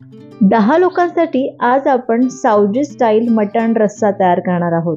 10 लोकांसाठी आज आपण सावजी स्टाईल मटण रस्सा तयार करणार आहोत.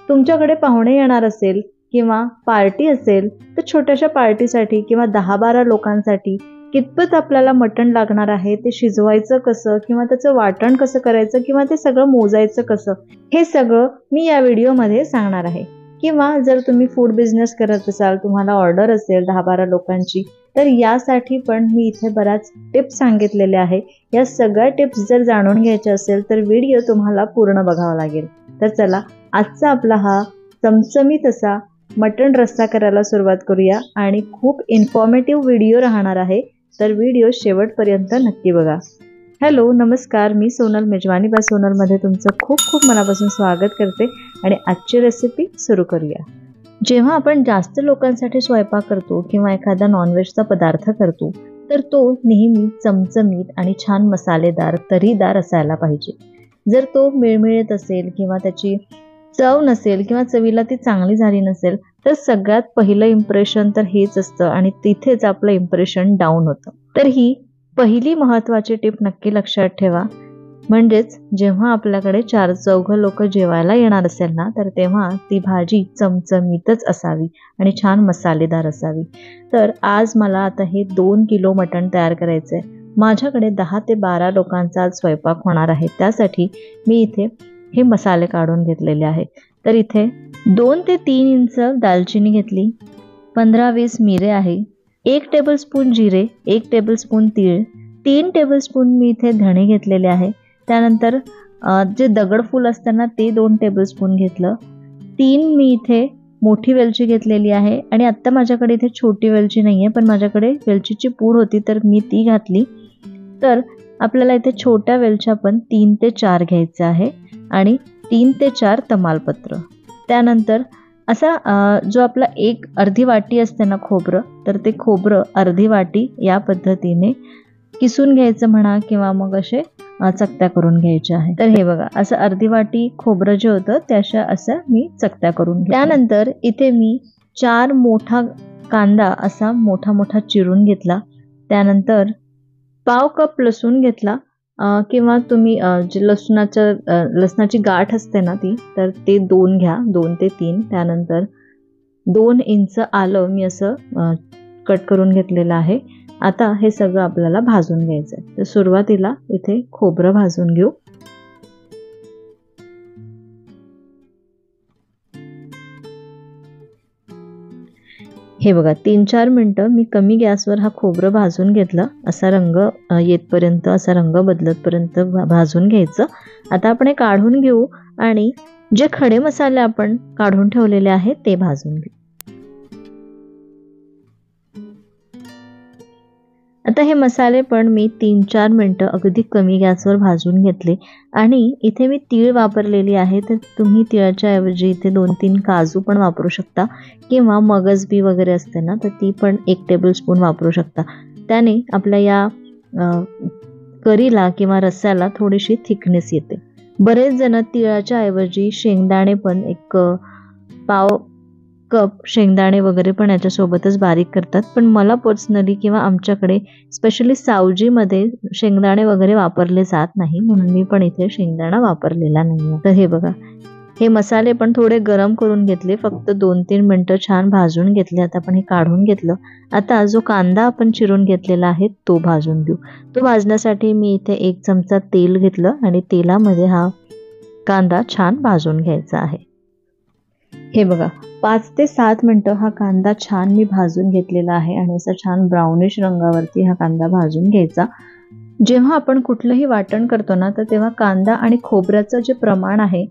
तुमच्याकडे पाहुणे येणार असेल किंवा पार्टी असेल तर छोट्याशा पार्टीसाठी किंवा 10-12 लोकांसाठी कितपत आपल्याला मटण लागणार आहे, ते शिजवायचं कसं किंवा त्याचं वाटण कसं करायचं किंवा ते सगळं मोजायचं कसं, हे सगळं मी या व्हिडिओमध्ये सांगणार आहे. किंवा जर तुम्ही फूड बिझनेस करत असाल, तुम्हाला ऑर्डर असेल 10-12 लोकांची, तर यासाठी पण मी इथे बऱ्याच टिप्स सांगितलेल्या आहे. या सगळ्या टिप्स जर जाणून घ्यायच्या असेल तर व्हिडिओ तुम्हाला पूर्ण बघावा लागेल. तर चला, आजचा आपला हा चमचमीत असा मटण रस्सा करायला सुरुवात करूया आणि खूप इन्फॉर्मेटिव्ह व्हिडिओ राहणार आहे, तर व्हिडिओ शेवटपर्यंत नक्की बघा. हॅलो, नमस्कार. मी सोनल, मेजवानी बाय सोनलमध्ये तुमचं खूप खूप मनापासून स्वागत करते आणि आजची रेसिपी सुरू करूया. जेव्हा आपण जास्त लोकांसाठी स्वयंपाक करतो किंवा एखादा नॉनव्हेजचा पदार्थ करतो तर तो नेहमी चमचमीत आणि छान मसालेदार, तर्रीदार असायला पाहिजे. जर तो मिळमिळत असेल किंवा त्याची चव नसेल किंवा चवीला ती चांगली झाली नसेल तर सगळ्यात पहिलं इम्प्रेशन तर हेच असतं आणि तिथेच आपलं इम्प्रेशन डाऊन होतं. तर ही पहिली महत्त्वाची टिप नक्की लक्षात ठेवा. म्हणजेच जेव्हा आपल्याकडे 4-4 लोक जेवायला येणार असेल ना, तर तेव्हा ती भाजी चमचमीतच असावी आणि छान मसालेदार असावी. तर आज मला आता हे 2 किलो मटण तयार करायचं आहे. माझ्याकडे 10 ते 12 लोकांचा आज स्वयंपाक होणार आहे. त्यासाठी मी इथे हे मसाले काढून घेतलेले आहेत. तर इथे 2 ते 3 इंच दालचिनी घेतली, 15-20 मिरे आहे, 1 टेबलस्पून जिरे, 1 टेबलस्पून तीळ, 3 टेबलस्पून मी इथे धणे घेतलेले आहे. त्यानंतर जे दगडफूल असतं ना, ते 2 टेबलस्पून घेतलं. 3 मी इथे मोठी वेलची घेतलेली आहे आणि आत्ता माझ्याकडे इथे छोटी वेलची नाही आहे, पण माझ्याकडे वेलचीची पूड होती तर मी ती घातली. तर आपल्याला इथे छोट्या वेलच्या पण 3 ते 4 घ्यायच्या आहे आणि 3 ते 4 तमालपत्र. त्यानंतर असा जो आपला अर्धी वाटी असते ना खोबरं, तर ते खोबरं अर्धी वाटी या पद्धतीने किसून घ्यायचं म्हणा किंवा मग असे चकत्या करून घ्यायच्या आहे. तर हे बघा, असं अर्धी वाटी खोबरं जे होतं त्याच्या असं मी चकत्या करून घेतल्या. त्यानंतर इथे मी 4 मोठा कांदा असा मोठा मोठा चिरून घेतला. त्यानंतर पाव कप लसूण घेतला किंवा तुम्ही जे लसणाची गाठ असते ना ती, तर ते 2 घ्या, 2 ते 3. त्यानंतर 2 इंच आलं मी असं कट करून घेतलेलं आहे. आता हे सगळं आपल्याला भाजून घ्यायचं आहे. तर सुरुवातीला इथे खोबरं भाजून घेऊ. हे बघा, 3-4 मिनटं मी कमी गॅसवर हा खोबरं भाजून घेतलं. असा रंग येतपर्यंत, असा रंग बदलतपर्यंत भाजून घ्यायचं. आता आपण हे काढून घेऊ आणि जे खडे मसाले आपण काढून ठेवलेले आहेत ते भाजून घेऊ. आता हे मसाले पण मी 3-4 मिनटं अगदी कमी गॅसवर भाजून घेतले आणि इथे मी तीळ वापरलेली आहे. तर तुम्ही तिळाच्या ऐवजी इथे 2-3 काजू पण वापरू शकता किंवा मगजबी वगैरे असते ना, तर ती पण 1 टेबलस्पून वापरू शकता. त्याने आपल्या या करीला किंवा रस्स्याला थोडीशी थिकनेस येते. बरेच जण तिळाच्या ऐवजी शेंगदाणे पण 1 पाव कप शेंगदाणे वगैरे पण याच्यासोबतच बारीक करतात. पण मला पर्सनली किंवा आमच्याकडे स्पेशली सावजीमध्ये शेंगदाणे वगैरे वापरले जात नाही, म्हणून मी पण इथे शेंगदाणा वापरलेला नाही. तर हे बघा, हे मसाले पण थोडे गरम करून घेतले, फक्त 2-3 मिनटं छान भाजून घेतले. आता आपण हे काढून घेतलं. आता जो कांदा आपण चिरून घेतलेला आहे तो भाजून घेऊ. तो भाजण्यासाठी मी इथे 1 चमचा तेल घेतलं आणि तेलामध्ये हा कांदा छान भाजून घ्यायचा आहे. हे बघा, 5 ते 7 मिनटं हा कांदा छान मी भाजून घेतलेला आहे आणि असा छान ब्राउनिश रंगावरती हा कांदा भाजून घ्यायचा. जेव्हा आपण कुठलंही वाटण करतो ना, तर तेव्हा कांदा आणि खोबऱ्याचं जे प्रमाण आहे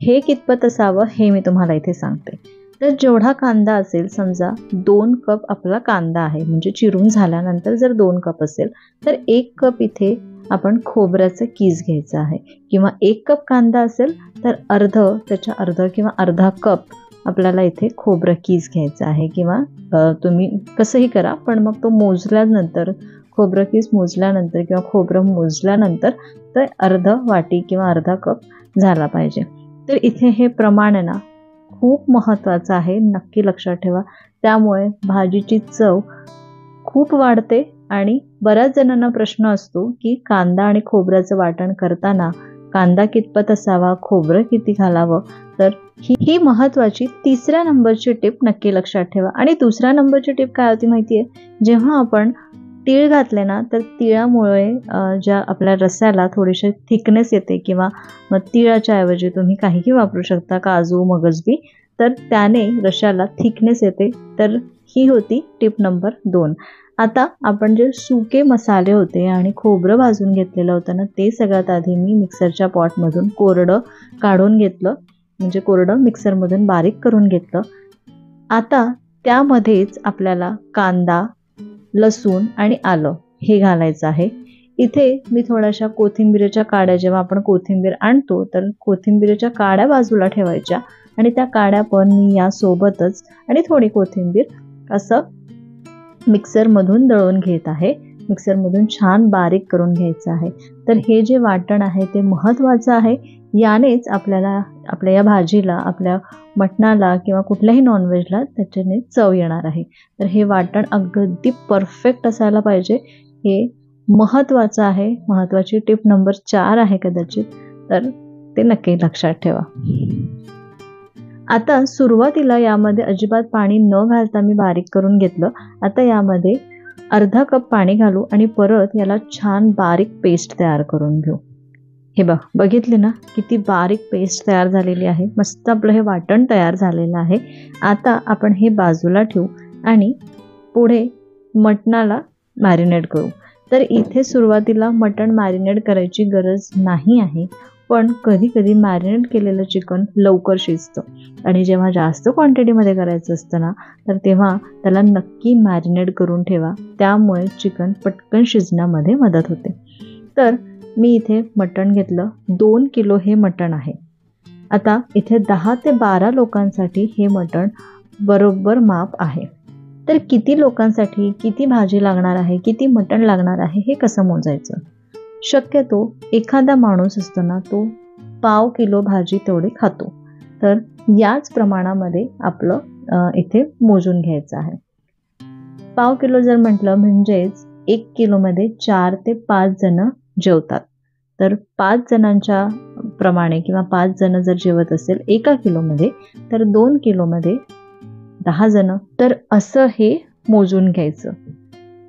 हे कितपत असावं हे मी तुम्हाला इथे सांगते. तर जेवढा कांदा असेल, समजा 2 कप आपला कांदा आहे, म्हणजे चिरून झाल्यानंतर जर 2 कप असेल तर 1 कप इथे आपण खोबऱ्याचं कीस घ्यायचं आहे. किंवा 1 कप कांदा असेल तर त्याच्या अर्ध किंवा अर्धा कप आपल्याला इथे खोबरं कीस घ्यायचं आहे. किंवा तुम्ही कसंही करा, पण मग तो मोजल्यानंतर, खोबरं कीस मोजल्यानंतर किंवा खोबरं मोजल्यानंतर तर अर्ध वाटी किंवा अर्धा कप झाला पाहिजे. तर इथे हे प्रमाण आहे ना खूप महत्त्वाचं आहे, नक्की लक्षात ठेवा. त्यामुळे भाजीची चव खूप वाढते आणि बऱ्याच जणांना प्रश्न असतो की कांदा आणि खोबऱ्याचं वाटण करताना कांदा कितपत असावा, खोबरं किती घालावं. तर ही महत्त्वाची 3ऱ्या नंबरची टिप नक्की लक्षात ठेवा. आणि 2ऱ्या नंबरची टिप काय होती माहिती आहे, जेव्हा आपण तीळ घातले ना तर तिळामुळे ज्या आपल्या रस्स्याला थोडीशी थिकनेस येते, किंवा मग तिळाच्या ऐवजी तुम्ही काहीही वापरू शकता, काजू, मगजबी, तर त्याने रश्श्याला थिकनेस येते. तर ही होती टिप नंबर 2. आता आपण जे सुके मसाले होते आणि खोबरं भाजून घेतलेलं होतं ना, ते सगळ्यात आधी मी मिक्सरच्या पॉटमधून कोरडं काढून घेतलं, म्हणजे कोरडं मिक्सरमधून बारीक करून घेतलं. आता त्यामध्येच आपल्याला कांदा, लसूण आणि आलं हे घालायचं आहे. इथे मी थोड्याशा कोथिंबीरच्या काड्या, जेव्हा आपण कोथिंबीर आणतो तर कोथिंबीरच्या काड्या बाजूला ठेवायच्या आणि त्या काड्या पण मी यासोबतच आणि थोडी कोथिंबीर असं मिक्सरमधून दळून घेत आहे. मिक्सरमधून छान बारीक करून घ्यायचं आहे. तर हे जे वाटण आहे ते महत्त्वाचं आहे. यानेच आपल्याला आपल्या या भाजीला, आपल्या मटणाला किंवा कुठल्याही नॉनव्हेजला त्याच्याने चव येणार आहे. तर हे वाटण अगदी परफेक्ट असायला पाहिजे. हे महत्त्वाचं आहे. महत्त्वाची टिप नंबर 4 आहे कदाचित, तर ते नक्की लक्षात ठेवा. आता सुरुवातीला यामध्ये अजिबात पाणी न घालता मी बारीक करून घेतलं. आता यामध्ये अर्धा कप पाणी घालू आणि परत याला छान बारीक पेस्ट तयार करून घेऊ. हे बघितले ना, किती बारीक पेस्ट तयार झालेली आहे. मस्त आपलं हे वाटण तयार झालेलं आहे. आता आपण हे बाजूला ठेवू आणि पुढे मटणाला मॅरिनेट करू. तर इथे सुरुवातीला मटण मॅरिनेट करायची गरज नाही आहे, पण कधी कधी मॅरिनेट केलेलं चिकन लवकर शिजतं आणि जेव्हा जास्त क्वांटिटीमध्ये करायचं असतं ना, तर तेव्हा त्याला नक्की मॅरिनेट करून ठेवा. त्यामुळे चिकन पटकन शिजण्यामध्ये मदत होते. तर मी इथे मटण घेतलं. 2 किलो हे मटण आहे. आता इथे 10 ते 12 लोकांसाठी हे मटण बरोबर माप आहे. तर किती लोकांसाठी किती भाजी लागणार आहे, किती मटण लागणार आहे, हे कसं मोजायचं? शक्यतो एखादा माणूस असतो ना, तो पाव किलो भाजी तेवढे खातो. तर याच प्रमाणामध्ये आपलं इथे मोजून घ्यायचं आहे. पाव किलो जर म्हटलं म्हणजेच 1 किलोमध्ये 4 ते 5 जण जेवतात. तर 5 जणांच्या प्रमाणे किंवा 5 जण जर जेवत असेल 1 किलोमध्ये, तर 2 किलोमध्ये 10 जण. तर असं हे मोजून घ्यायचं.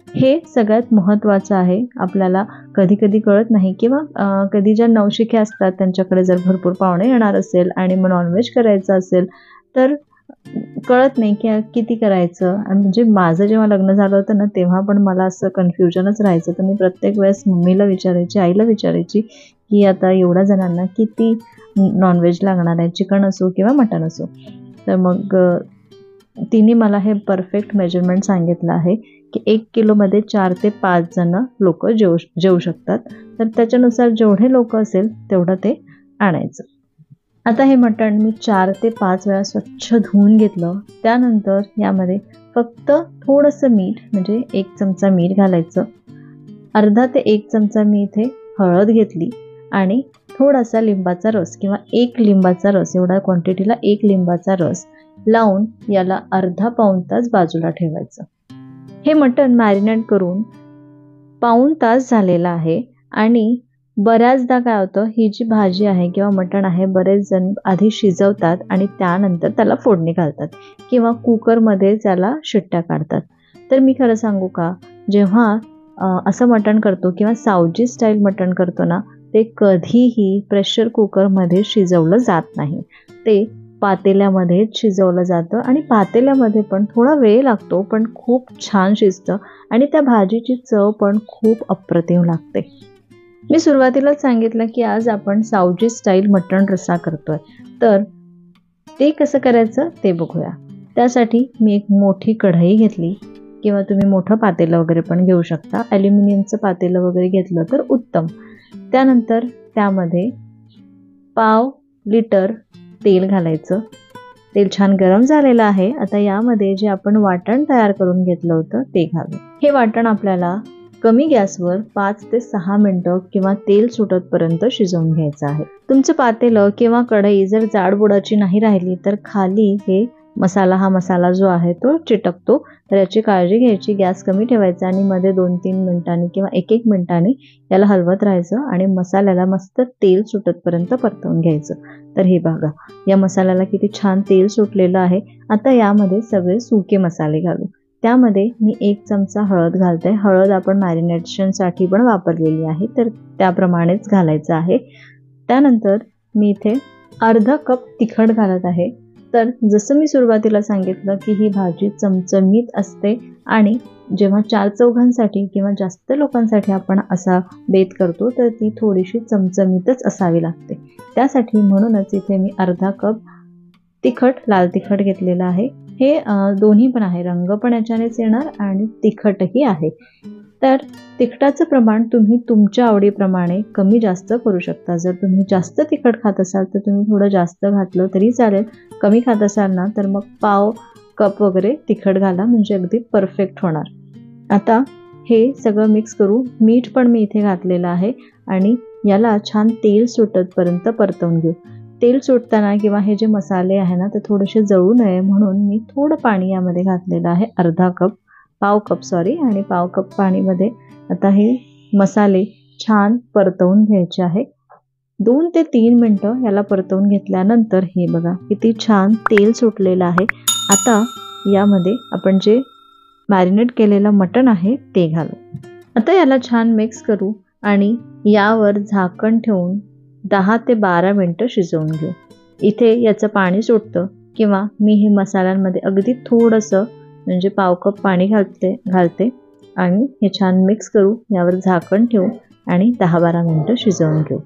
हे सगळ्यात महत्त्वाचं आहे. आपल्याला कधी कधी कळत नाही, किंवा कधी ज्या नवशिक्या असतात त्यांच्याकडे जर भरपूर पाहुणे येणार असेल आणि मग नॉनव्हेज करायचं असेल तर कळत नाही की किती करायचं. म्हणजे माझं जेव्हा लग्न झालं होतं ना, तेव्हा पण मला असं कन्फ्युजनच राहायचं. तर मी प्रत्येक वेळेस मम्मीला विचारायची, आईला विचारायची की आता एवढ्या जणांना किती नॉनव्हेज लागणार आहे, चिकन असो किंवा मटण असो. तर मग तिने मला हे परफेक्ट मेजरमेंट सांगितलं आहे की 1 किलोमध्ये 4 ते 5 जण लोक जेवू शकतात. तर त्याच्यानुसार जेवढे लोक असेल तेवढं ते आणायचं. आता हे मटण मी 4 ते 5 वेळा स्वच्छ धुवून घेतलं. त्यानंतर यामध्ये फक्त थोडंसं मीठ, म्हणजे 1 चमचा मीठ घालायचं. अर्धा ते 1 चमचा मी इथे हळद घेतली आणि थोडासा लिंबाचा रस किंवा 1 लिंबाचा रस, एवढ्या क्वांटिटीला 1 लिंबाचा रस लावून याला अर्धा पाऊण तास बाजूला ठेवायचं. हे मटण मॅरिनेट करून पाऊण तास झालेला आहे. आणि बऱ्याचदा काय होतं, ही जी भाजी आहे किंवा मटण आहे, बरेच जण आधी शिजवतात आणि त्यानंतर त्याला फोडणी घालतात किंवा कुकरमध्ये त्याला शिट्ट्या काढतात. तर मी खरं सांगू का, जेव्हा असं मटण करतो किंवा सावजी स्टाईल मटण करतो ना, ते कधीही प्रेशर कुकरमध्ये शिजवलं जात नाही. ते पातेल्यामध्येच शिजवलं जातं आणि पातेल्यामध्ये पण थोडा वेळ लागतो, पण खूप छान शिजतं आणि त्या भाजीची चव पण खूप अप्रतिम लागते. मी सुरुवातीलाच सांगितलं की आज आपण सावजी स्टाईल मटण रस्सा करतोय. तर ते कसं करायचं ते बघूया. त्यासाठी मी एक मोठी कढई घेतली, किंवा तुम्ही मोठं पातेलं वगैरे पण घेऊ शकता. ॲल्युमिनियमचं पातेलं वगैरे घेतलं तर उत्तम. त्यानंतर त्यामध्ये पाव लिटर तेल घालायचं. तेल छान गरम झालेलं आहे. आता यामध्ये जे आपण वाटण तयार करून घेतलं होतं ते घालू. हे वाटण आपल्याला कमी गॅसवर 5 ते 6 मिनिटं किंवा तेल सुटतपर्यंत शिजवून घ्यायचं आहे. तुमचं पातेलं किंवा कढई जर जाडबुडाची नाही राहिली तर खाली हे मसाला हा मसाला जो आहे तो चिटकतो, तर याची काळजी घ्यायची. गॅस कमी ठेवायचा आणि मध्ये 2-3 मिनिटांनी किंवा 1-1 मिनिटांनी याला हलवत राहायचं आणि मसाल्याला मस्त तेल सुटतपर्यंत परतवून घ्यायचं. तर हे बघा, या मसाल्याला किती छान तेल सुटलेलं आहे. आता यामध्ये सगळे सुके मसाले घालू. त्यामध्ये मी 1 चमचा हळद घालते. हळद आपण मॅरिनेशनसाठी पण वापरलेली आहे, तर त्याप्रमाणेच घालायचं आहे. त्यानंतर मी इथे अर्धा कप तिखट घालत आहे. तर जसं मी सुरुवातीला सांगितलं की ही भाजी चमचमीत असते आणि जेव्हा 4-4 किंवा जास्त लोकांसाठी आपण असा बेत करतो तर ती थोडीशी चमचमीतच असावी लागते. त्यासाठी म्हणूनच इथे मी अर्धा कप तिखट, लाल तिखट घेतलेलं आहे. हे दोन्ही पण आहे, रंग पण याच्यानेच येणार आणि तिखटही आहे. तर तिखटाचं प्रमाण तुम्ही तुमच्या आवडीप्रमाणे कमी जास्त करू शकता. जर तुम्ही जास्त तिखट खात असाल तर तुम्ही थोडं जास्त घातलं तरी चालेल. कमी खात असाल ना तर मग पाव कप वगैरे तिखट घाला, म्हणजे अगदी परफेक्ट होणार. आता हे सगळं मिक्स करू. मीठ पण मी इथे घातलेलं आहे आणि याला छान तेल सुटतपर्यंत परतवून घेऊ. तेल सुटताना किंवा हे जे मसाले आहे ना ते थोडेसे जळू नये म्हणून मी थोडं पाणी यामध्ये घातलेलं आहे, पाव कप आणि पाव कप पाणीमध्ये आता हे मसाले छान परतवून घ्यायचे आहे. 2 ते 3 मिनिटं याला परतवून घेतल्यानंतर हे बघा किती छान तेल सुटलेलं आहे. आता यामध्ये आपण जे मॅरिनेट केलेलं मटण आहे ते घालू. आता याला छान मिक्स करू आणि यावर झाकण ठेवून 10 ते 12 मिनिटं शिजवून घेऊ. इथे याचं पाणी सुटतं किंवा मी हे मसाल्यांमध्ये अगदी थोडंसं म्हणजे पाव कप पाणी घालते आणि हे छान मिक्स करू. यावर झाकण ठेवू आणि 10-12 मिनिटं शिजवून घेऊ.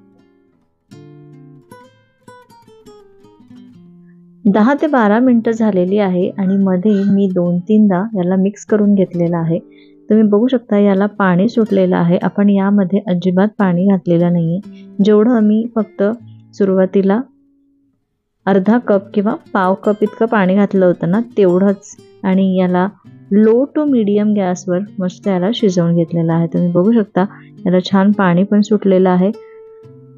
10 ते 12 मिनिटं झालेली आहे आणि मध्ये मी 2-3दा याला मिक्स करून घेतलेलं आहे. तुम्ही बघू शकता याला पाणी सुटलेलं आहे. आपण यामध्ये अजिबात पाणी घातलेलं नाहीये. जेवढं मी फक्त सुरुवातीला अर्धा कप किंवा पाव कप इतकं पाणी घातलं होतं ना तेवढंच, आणि याला लो टू मीडियम गॅसवर मस्त याला शिजवून घेतलेलं आहे. तुम्ही बघू शकता याला छान पाणी पण सुटलेलं आहे.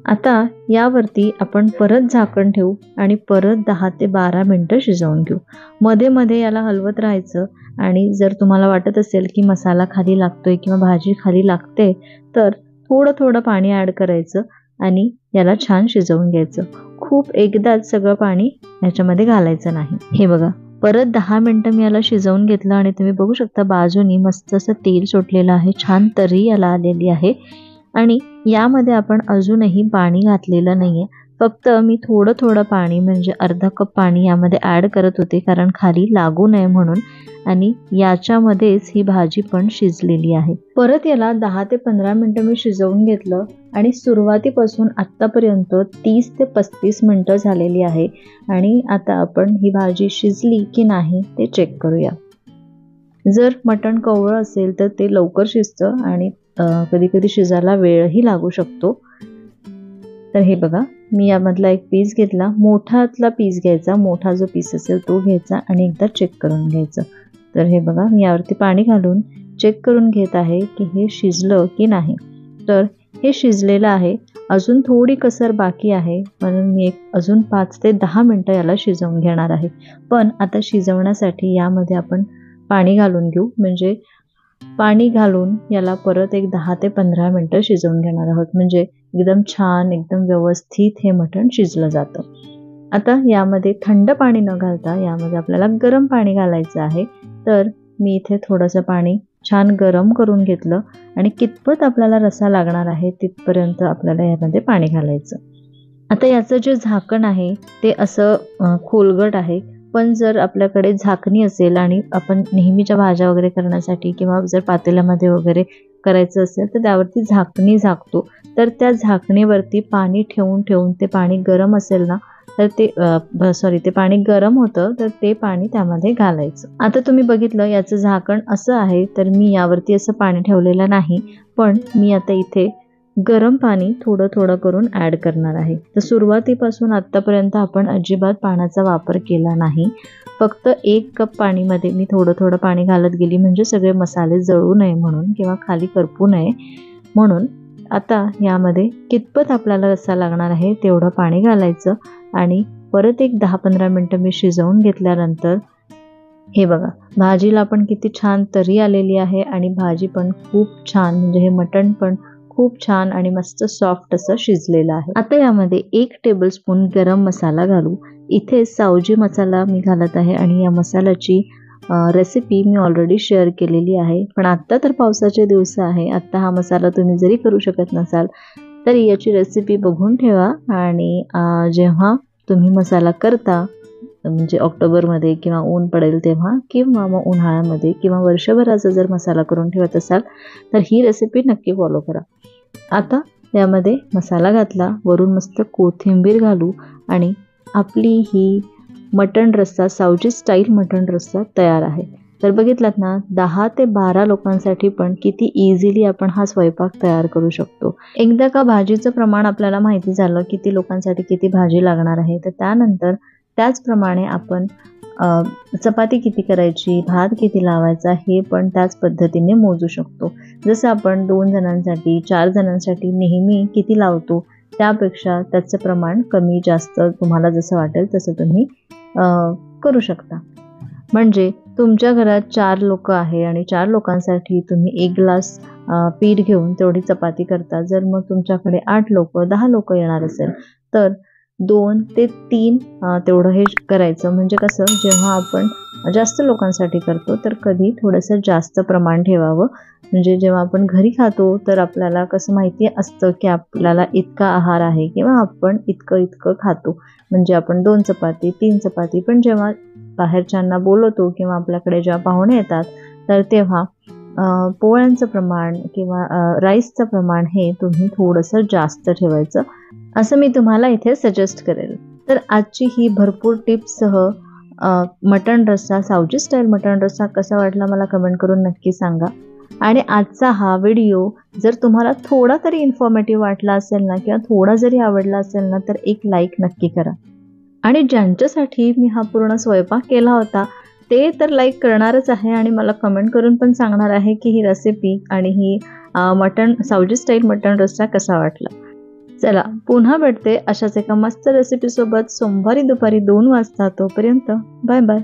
आता यावरती आपण परत झाकण ठेवू आणि परत 10 ते 12 मिनिटं शिजवून घेऊ. मध्ये मध्ये याला हलवत राहायचं आणि जर तुम्हाला वाटत असेल की मसाला खाली लागतोय किंवा भाजी खाली लागते तर थोडं थोडं पाणी ॲड करायचं आणि याला छान शिजवून घ्यायचं. खूप एकदाच सगळं पाणी याच्यामध्ये घालायचं नाही. हे बघा परत 10 मिनिटं मी याला शिजवून घेतलं आणि तुम्ही बघू शकता बाजूनी मस्त असं तेल सुटलेलं आहे, छान तर्री याला आलेली आहे. आणि यामध्ये आपण अजूनही पाणी घातलेलं नाहीये. फक्त मी थोडं थोडं पाणी म्हणजे अर्धा कप पाणी यामध्ये ॲड करत होते कारण खाली लागू नये म्हणून, आणि याच्यामध्येच ही भाजी पण शिजलेली आहे. परत याला 10 ते 15 मिनिटं मी शिजवून घेतलं आणि सुरुवातीपासून आत्तापर्यंत 30 ते 35 मिनिटं झालेली आहे. आणि आता आपण ही भाजी शिजली की नाही ते चेक करूया. जर मटण कवळं असेल तर ते लवकर शिजतं आणि कधी कधी शिजायला वेळही लागू शकतो. तर हे बघा मी यामधला एक पीस घेतला, मोठातला पीस घ्यायचा, मोठा जो पीस असेल तो घ्यायचा आणि एकदा चेक करून घ्यायचं. तर हे बघा मी यावरती पाणी घालून चेक करून घेत आहे की हे शिजलं की नाही. तर हे शिजलेलं आहे. अजून थोडी कसर बाकी आहे म्हणून मी अजून 5 ते 10 मिनिटं याला शिजवून घेणार आहे. पण आता शिजवण्यासाठी यामध्ये आपण पाणी घालून घेऊ, म्हणजे पाणी घालून याला परत एक 10 ते 15 मिनिटं शिजवून घेणार आहोत, म्हणजे एकदम छान एकदम व्यवस्थित हे मटण शिजलं जातं. आता यामध्ये थंड पाणी न घालता यामध्ये आपल्याला गरम पाणी घालायचं आहे. तर मी इथे थोडंसं पाणी छान गरम करून घेतलं आणि कितपत आपल्याला रस्सा लागणार आहे तिथपर्यंत आपल्याला यामध्ये पाणी घालायचं. आता याचं जे झाकण आहे ते असं खोलगट आहे, पण जर आपल्याकडे झाकणी असेल आणि आपण नेहमीच्या भाज्या वगैरे करण्यासाठी किंवा जर पातेल्यामध्ये वगैरे करायचं असेल तर त्यावरती झाकणी झाकतो. तर त्या झाकणीवरती पाणी ठेवून ठेवून ते पाणी गरम असेल ना तर ते पाणी गरम होतं तर ते पाणी त्यामध्ये घालायचं. आता तुम्ही बघितलं याचं झाकण असं आहे, तर मी यावरती असं पाणी ठेवलेलं नाही, पण मी आता इथे गरम पाणी थोडं थोडं करून ॲड करणार आहे. तर सुरुवातीपासून आत्तापर्यंत आपण अजिबात पाण्याचा वापर केला नाही. फक्त 1 कप पाणीमध्ये मी थोडं थोडं पाणी घालत गेली, म्हणजे सगळे मसाले जळू नये म्हणून किंवा खाली करपू नये म्हणून. आता यामध्ये कितपत आपल्याला रस्सा लागणार आहे तेवढं पाणी घालायचं आणि परत एक 10-15 मिनटं मी शिजवून घेतल्यानंतर हे बघा, भाजीला पण किती छान तर्री आलेली आहे आणि भाजी पण खूप छान, म्हणजे हे मटण पण खूप छान आणि मस्त सॉफ्ट असं शिजलेलं आहे. आता यामध्ये 1 टेबलस्पून गरम मसाला घालू. इथे सावजी मसाला मी घालत आहे आणि या मसाल्याची रेसिपी मी ऑलरेडी शेअर केलेली आहे. पण आत्ता तर पावसाचे दिवस आहे. आत्ता हा मसाला तुम्ही जरी करू शकत नसाल तरी याची रेसिपी बघून ठेवा आणि जेव्हा तुम्ही मसाला करता, म्हणजे ऑक्टोबरमध्ये किंवा ऊन पडेल तेव्हा किंवा मग उन्हाळ्यामध्ये किंवा वर्षभराचा जर मसाला करून ठेवत असाल तर ही रेसिपी नक्की फॉलो करा. आता यामध्ये मसाला घातला, वरून मस्त कोथिंबीर घालू आणि आपली ही मटण रस्सा, सावजी स्टाईल मटण रस्सा तयार आहे. तर बघितलात ना, 10 ते 12 लोकांसाठी पण किती इझिली आपण हा स्वयंपाक तयार करू शकतो. एकदा का भाजीचं प्रमाण आपल्याला माहिती झालं किती लोकांसाठी किती भाजी लागणार आहे, तर त्यानंतर त्याचप्रमाणे आपण चपाती किती करायची, भात किती लावायचा हे पण त्याच पद्धतीने मोजू शकतो. जसं आपण 2 जणांसाठी 4 जणांसाठी नेहमी किती लावतो त्यापेक्षा त्याचं प्रमाण कमी जास्त तुम्हाला जसं वाटेल तसं तुम्ही करू शकता. म्हणजे तुमच्या घरात 4 लोक आहे आणि 4 लोकांसाठी तुम्ही 1 ग्लास पीठ घेऊन तेवढी चपाती करता. जर मग तुमच्याकडे 8 लोक 10 लोक येणार असेल तर 2 ते 3 तेवढं हे करायचं. म्हणजे कसं, जेव्हा आपण जास्त लोकांसाठी करतो तर कधी थोडंसं जास्त प्रमाण ठेवावं. म्हणजे जेव्हा आपण घरी खातो तर आपल्याला कसं माहिती असतं की आपल्याला इतका आहार आहे किंवा आपण इतकं खातो. म्हणजे आपण 2 चपाती 3 चपाती, पण जेव्हा बाहेरच्यांना बोलवतो किंवा आपल्याकडे जेव्हा पाहुणे येतात तर तेव्हा पोळ्यांचं प्रमाण किंवा राईसचं प्रमाण हे तुम्ही थोडंसं जास्त ठेवायचं, असं मी तुम्हाला इथे सजेस्ट करेल. तर आजची ही भरपूर टिप्ससह मटण रस्सा, सावजी स्टाईल मटण रस्सा कसा वाटला मला कमेंट करून नक्की सांगा. आणि आजचा हा व्हिडिओ जर तुम्हाला थोडा तरी इन्फॉर्मेटिव्ह वाटला असेल ना किंवा थोडा जरी आवडला असेल ना तर एक लाईक नक्की करा. आणि ज्यांच्यासाठी मी हा पूर्ण स्वयंपाक केला होता ते तर लाईक करणारच आहे आणि मला कमेंट करून पण सांगणार आहे की ही रेसिपी आणि ही मटण सावजी स्टाईल मटण रस्सा कसा वाटला. चला पुन्हा भेटते अशाच एका मस्त रेसिपीसोबत सोमवारी दुपारी 2 वाजता. तोपर्यंत बाय बाय.